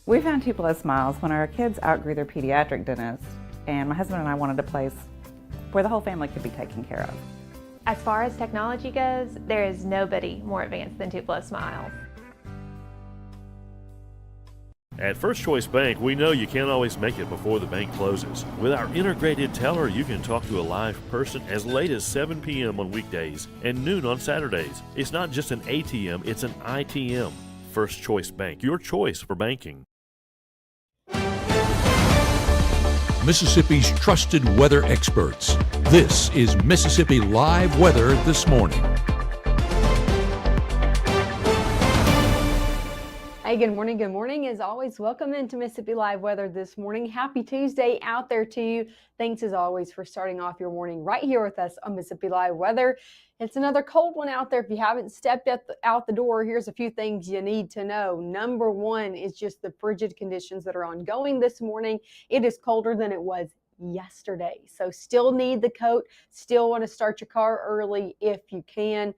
We found Tupelo Smiles when our kids outgrew their pediatric dentist, and my husband and I wanted a place where the whole family could be taken care of. As far as technology goes, there is nobody more advanced than Tupelo Smiles. At First Choice Bank, we know you can't always make it before the bank closes. With our integrated teller, you can talk to a live person as late as 7 p.m. on weekdays and noon on Saturdays. It's not just an ATM, it's an ITM. First Choice Bank, your choice for banking. Mississippi's trusted weather experts. This is Mississippi Live Weather This Morning. Hey, good morning. Good morning. As always, welcome into Mississippi Live Weather This Morning. Happy Tuesday out there to you. Thanks as always for starting off your morning right here with us on Mississippi Live Weather. It's another cold one out there. If you haven't stepped out the door, here's a few things you need to know. Number one is just the frigid conditions that are ongoing this morning. It is colder than it was yesterday, so still need the coat, still want to start your car early if you can.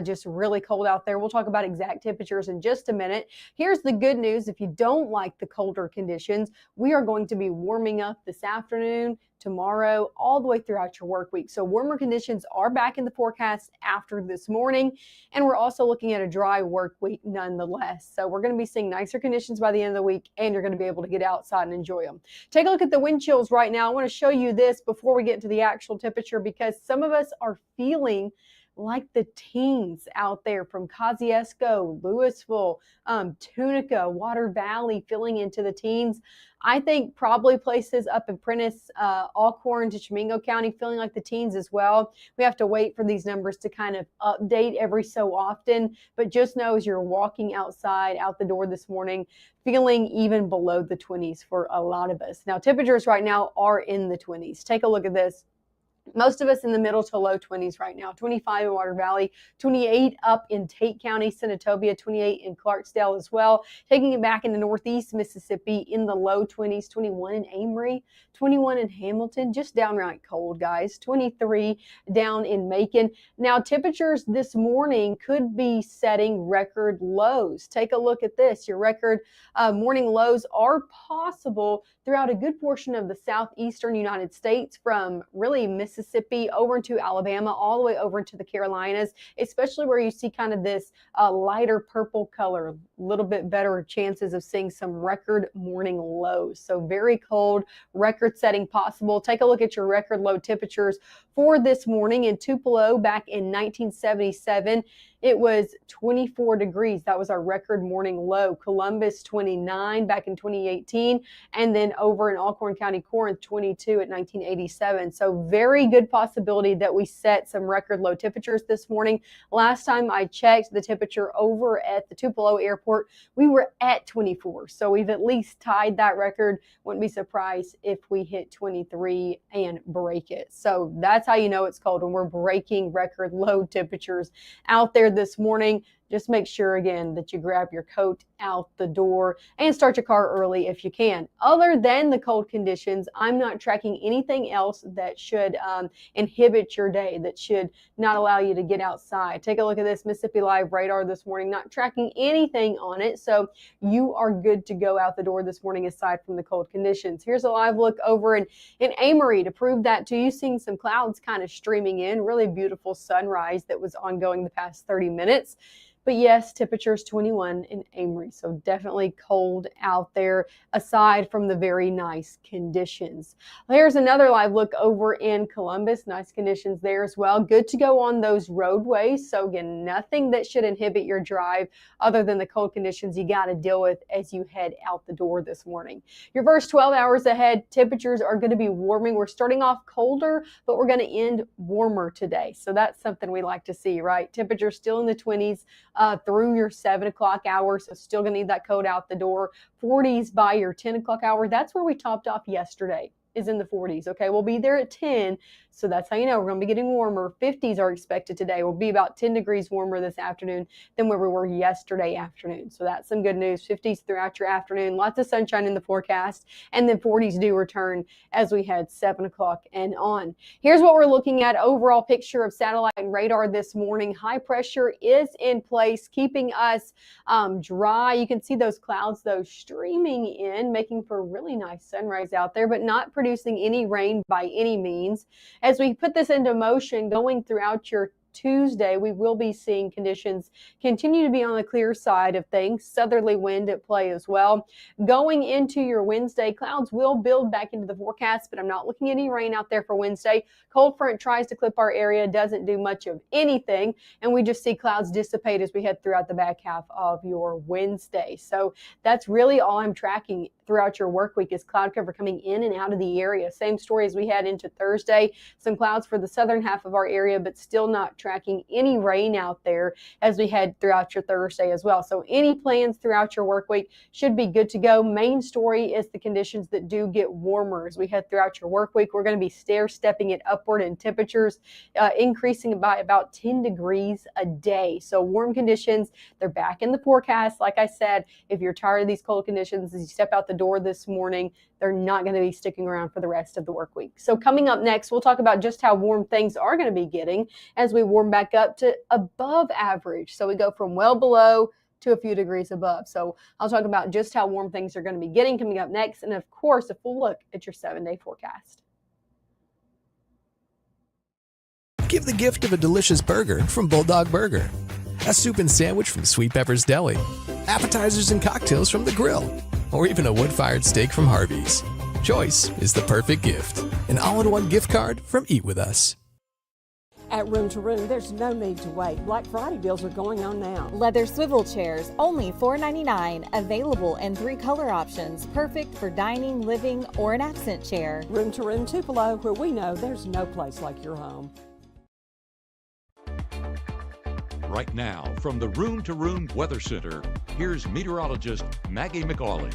Just really cold out there. We'll talk about exact temperatures in just a minute. Here's the good news: if you don't like the colder conditions, we are going to be warming up this afternoon, tomorrow, all the way throughout your work week. So warmer conditions are back in the forecast after this morning, and we're also looking at a dry work week nonetheless. So we're going to be seeing nicer conditions by the end of the week, and you're going to be able to get outside and enjoy them. Take a look at the wind chills right now. I want to show you this before we get into the actual temperature, because some of us are feeling like the teens out there from Kosciuszko, Louisville, Tunica, Water Valley, filling into the teens. I think probably places up in Prentiss, Alcorn to Chimingo County feeling like the teens as well. We have to wait for these numbers to kind of update every so often, but just know as you're walking outside, out the door this morning, feeling even below the 20s for a lot of us. Now, temperatures right now are in the 20s. Take a look at this. Most of us in the middle to low 20s right now. 25 in Water Valley, 28 up in Tate County, Senatobia, 28 in Clarksdale as well. Taking it back into northeast Mississippi in the low 20s, 21 in Amory, 21 in Hamilton, just downright cold, guys. 23 down in Macon. Now, temperatures this morning could be setting record lows. Take a look at this. Your record morning lows are possible throughout a good portion of the southeastern United States, from really Mississippi over into Alabama, all the way over into the Carolinas, especially where you see kind of this lighter purple color, a little bit better chances of seeing some record morning lows. So very cold, record setting possible. Take a look at your record low temperatures for this morning in Tupelo back in 1977. It was 24 degrees. That was our record morning low. Columbus, 29 back in 2018. And then over in Alcorn County, Corinth, 22 at 1987. So very good possibility that we set some record low temperatures this morning. Last time I checked the temperature over at the Tupelo airport, we were at 24. So we've at least tied that record. Wouldn't be surprised if we hit 23 and break it. So that's how you know it's cold, when we're breaking record low temperatures out there this morning. Just make sure, again, that you grab your coat out the door and start your car early if you can. Other than the cold conditions, I'm not tracking anything else that should inhibit your day, that should not allow you to get outside. Take a look at this Mississippi Live radar this morning, not tracking anything on it. So you are good to go out the door this morning aside from the cold conditions. Here's a live look over in Amory to prove that to you. Seeing some clouds kind of streaming in, really beautiful sunrise that was ongoing the past 30 minutes. But yes, temperatures 21 in Amory, so definitely cold out there aside from the very nice conditions. Here's another live look over in Columbus. Nice conditions there as well. Good to go on those roadways. So again, nothing that should inhibit your drive other than the cold conditions you got to deal with as you head out the door this morning. Your first 12 hours ahead, temperatures are going to be warming. We're starting off colder, but we're going to end warmer today. So that's something we like to see, right? Temperatures still in the 20s. Through your 7 o'clock hour, so still gonna need that coat out the door. 40s by your 10 o'clock hour. That's where we topped off yesterday. is in the 40s. Okay, we'll be there at 10. So that's how you know we're going to be getting warmer. 50s are expected today. We'll be about 10 degrees warmer this afternoon than where we were yesterday afternoon. So that's some good news. 50s throughout your afternoon. Lots of sunshine in the forecast. And then 40s do return as we head 7 o'clock and on. Here's what we're looking at. Overall picture of satellite and radar this morning. High pressure is in place, keeping us dry. You can see those clouds, though, streaming in, making for a really nice sunrise out there, but not producing any rain by any means. As we put this into motion going throughout your Tuesday, we will be seeing conditions continue to be on the clear side of things. Southerly wind at play as well. Going into your Wednesday, clouds will build back into the forecast, but I'm not looking at any rain out there for Wednesday. Cold front tries to clip our area, doesn't do much of anything, and we just see clouds dissipate as we head throughout the back half of your Wednesday. So that's really all I'm tracking throughout your work week is cloud cover coming in and out of the area. Same story as we had into Thursday. Some clouds for the southern half of our area, but still not tracking any rain out there as we head throughout your Thursday as well. So any plans throughout your work week should be good to go. Main story is the conditions that do get warmer as we head throughout your work week. We're going to be stair-stepping it upward in temperatures, increasing by about 10 degrees a day. So warm conditions, they're back in the forecast. Like I said, if you're tired of these cold conditions as you step out the door this morning, they're not going to be sticking around for the rest of the work week. So coming up next, we'll talk about just how warm things are going to be getting as we warm back up to above average. So we go from well below to a few degrees above. So I'll talk about just how warm things are going to be getting coming up next. And of course, a full look at your 7-day forecast. Give the gift of a delicious burger from Bulldog Burger, a soup and sandwich from Sweet Pepper's Deli, appetizers and cocktails from The Grill, or even a wood-fired steak from Harvey's. Choice is the perfect gift. An all-in-one gift card from Eat With Us. At Room to Room, there's no need to wait. Black Friday deals are going on now. Leather swivel chairs, only $4.99. Available in 3 color options. Perfect for dining, living, or an accent chair. Room to Room Tupelo, where we know there's no place like your home. Right now, from the Room to Room Weather Center, here's meteorologist Maggie McAuley.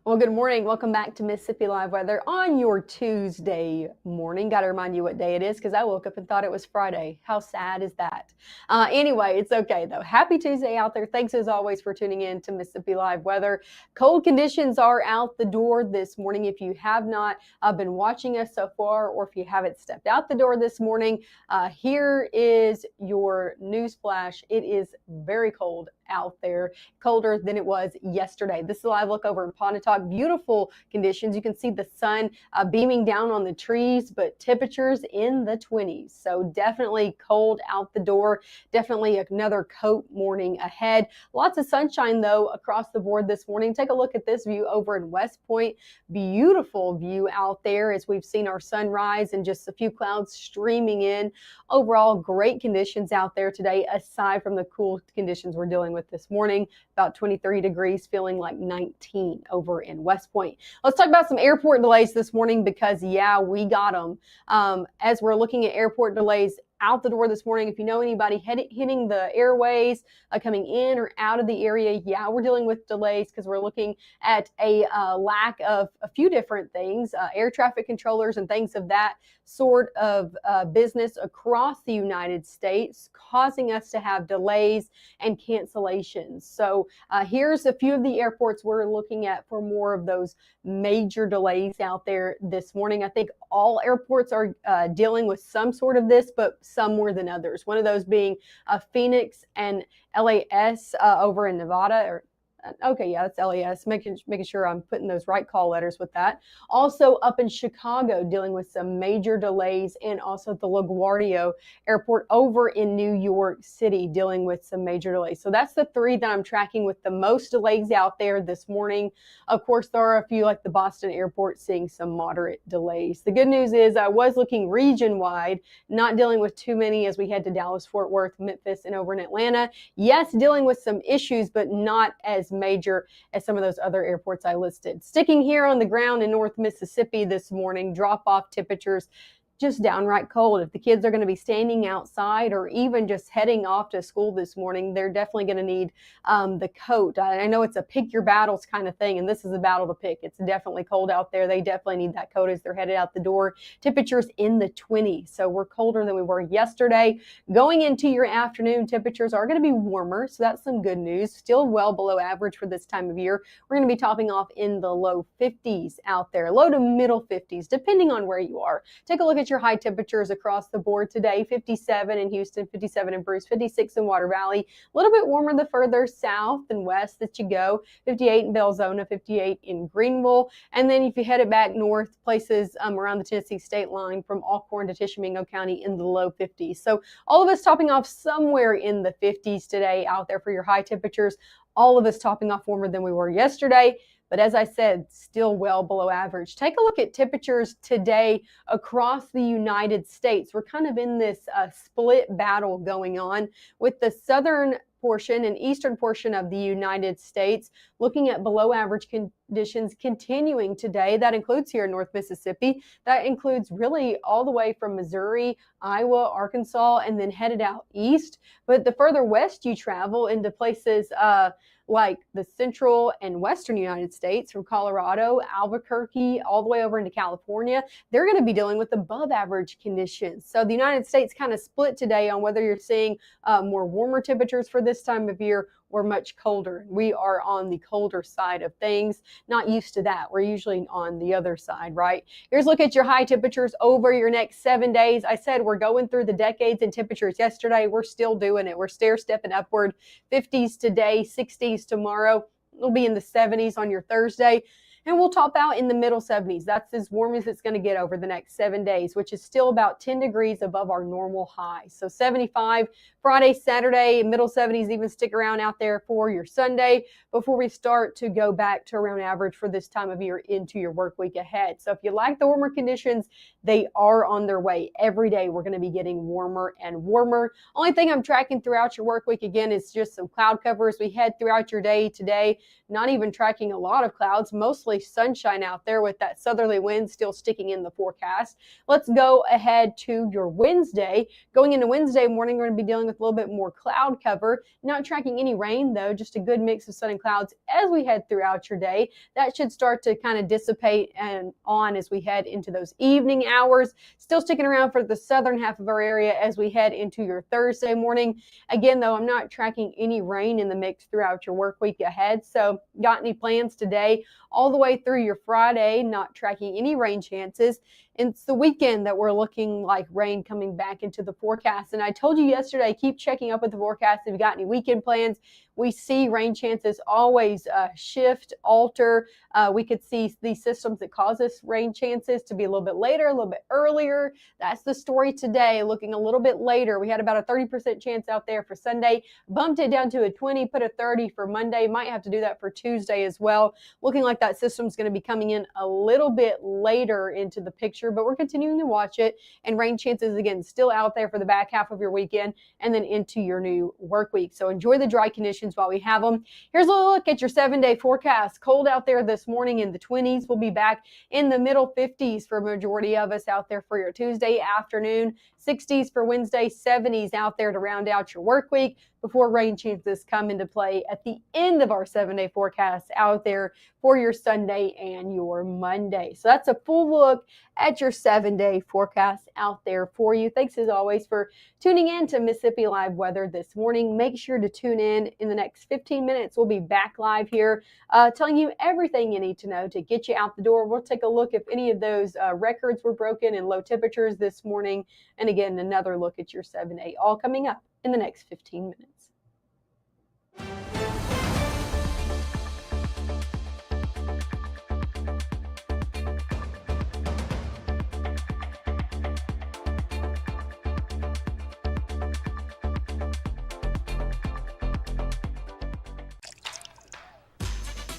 Well, good morning. Welcome back to Mississippi Live Weather on your Tuesday morning. Got to remind you what day it is because I woke up and thought it was Friday. How sad is that? Anyway, it's okay though. Happy Tuesday out there. Thanks as always for tuning in to Mississippi Live Weather. Cold conditions are out the door this morning. If you have not been watching us so far, or if you haven't stepped out the door this morning, here is your news flash. It is very cold out there, colder than it was yesterday. This is a live look over in Pontotoc. Beautiful conditions. You can see the sun beaming down on the trees, but temperatures in the 20s. So definitely cold out the door. Definitely another coat morning ahead. Lots of sunshine though across the board this morning. Take a look at this view over in West Point. Beautiful view out there as we've seen our sunrise and just a few clouds streaming in. Overall, great conditions out there today, aside from the cool conditions we're dealing with this morning. About 23 degrees, feeling like 19 over in West Point. Let's talk about some airport delays this morning because, yeah, we got them. As we're looking at airport delays out the door this morning, if you know anybody hitting the airways, coming in or out of the area, yeah, we're dealing with delays because we're looking at a lack of a few different things, air traffic controllers and things of that sort of business across the United States, causing us to have delays and cancellations. So here's a few of the airports we're looking at for more of those major delays out there this morning. I think all airports are dealing with some sort of this, but some more than others. One of those being Phoenix and LAS over in Nevada, or okay, yeah, that's LAS, making sure I'm putting those right call letters with that. Also up in Chicago, dealing with some major delays, and also the LaGuardia Airport over in New York City, dealing with some major delays. So that's the 3 that I'm tracking with the most delays out there this morning. Of course, there are a few like the Boston Airport seeing some moderate delays. The good news is I was looking region-wide, not dealing with too many as we head to Dallas, Fort Worth, Memphis, and over in Atlanta. Yes, dealing with some issues, but not as major as some of those other airports I listed. Sticking here on the ground in North Mississippi this morning, drop-off temperatures just downright cold. If the kids are going to be standing outside or even just heading off to school this morning, they're definitely going to need the coat. I know it's a pick your battles kind of thing, and this is a battle to pick. It's definitely cold out there. They definitely need that coat as they're headed out the door. Temperatures in the 20s, so we're colder than we were yesterday. Going into your afternoon, temperatures are going to be warmer, so that's some good news. Still well below average for this time of year. We're going to be topping off in the low 50s out there, low to middle 50s, depending on where you are. Take a look at your high temperatures across the board today. 57 in Houston, 57 in Bruce, 56 in Water Valley. A little bit warmer the further south and west that you go. 58 in Belzona, 58 in Greenville. And then if you head it back north, places around the Tennessee state line from Alcorn to Tishomingo County in the low 50s. So all of us topping off somewhere in the 50s today out there for your high temperatures. All of us topping off warmer than we were yesterday. But as I said, still well below average. Take a look at temperatures today across the United States. We're kind of in this split battle going on with the southern portion and eastern portion of the United States looking at below average conditions continuing today. That includes here in North Mississippi. That includes really all the way from Missouri, Iowa, Arkansas, and then headed out east. But the further west you travel into places like the central and western United States, from Colorado, Albuquerque, all the way over into California, they're going to be dealing with above average conditions. So the United States kind of split today on whether you're seeing more warmer temperatures for this time of year or much colder. We are on the colder side of things. Not used to that. We're usually on the other side, right? Here's a look at your high temperatures over your next 7 days. I said we're going through the decades in temperatures yesterday. We're still doing it. We're stair-stepping upward. 50s today, 60s tomorrow. It'll be in the 70s on your Thursday. And we'll top out in the middle 70s. That's as warm as it's going to get over the next 7 days, which is still about 10 degrees above our normal high. So 75 Friday, Saturday, middle 70s, even stick around out there for your Sunday before we start to go back to around average for this time of year into your work week ahead. So if you like the warmer conditions, they are on their way. Every day we're going to be getting warmer and warmer. Only thing I'm tracking throughout your work week again is just some cloud cover as we head throughout your day today. Not even tracking a lot of clouds, mostly sunshine out there with that southerly wind still sticking in the forecast. Let's go ahead to your Wednesday. Going into Wednesday morning, we're going to be dealing with a little bit more cloud cover. Not tracking any rain though, just a good mix of sun and clouds as we head throughout your day. That should start to kind of dissipate and on as we head into those evening hours. Still sticking around for the southern half of our area as we head into your Thursday morning. Again though, I'm not tracking any rain in the mix throughout your work week ahead. So got any plans today all the way through your Friday, not tracking any rain chances. It's the weekend that we're looking like rain coming back into the forecast. And I told you yesterday, keep checking up with the forecast if you got any weekend plans. We see rain chances always shift, alter. We could see these systems that cause us rain chances to be a little bit later, a little bit earlier. That's the story today, looking a little bit later. We had about a 30% chance out there for Sunday, bumped it down to a 20, put a 30 for Monday. Might have to do that for Tuesday as well. Looking like that system's going to be coming in a little bit later into the picture, but we're continuing to watch it. And rain chances, again, still out there for the back half of your weekend and then into your new work week. So enjoy the dry conditions while we have them. Here's a look at your 7-day forecast. Cold out there this morning in the 20s. We'll be back in the middle 50s for a majority of us out there for your Tuesday afternoon. 60s for Wednesday, 70s out there to round out your work week before rain chances come into play at the end of our 7-day forecast out there for your Sunday and your Monday. So that's a full look at your 7-day forecast out there for you. Thanks as always for tuning in to Mississippi Live Weather this morning. Make sure to tune in the next 15 minutes. We'll be back live here telling you everything you need to know to get you out the door. We'll take a look if any of those records were broken in low temperatures this morning. And again, another look at your 7-day, all coming up in the next 15 minutes.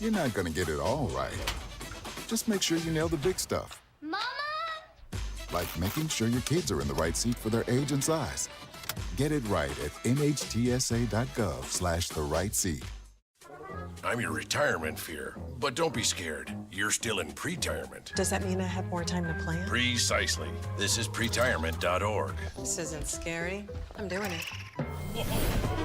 You're not gonna get it all right. Just make sure you nail the big stuff. Mama! Like making sure your kids are in the right seat for their age and size. Get it right at nhtsa.gov/the right seat. I'm your retirement fear. But don't be scared. You're still in pre-retirement. Does that mean I have more time to plan? Precisely. This is pretirement.org. This isn't scary. I'm doing it.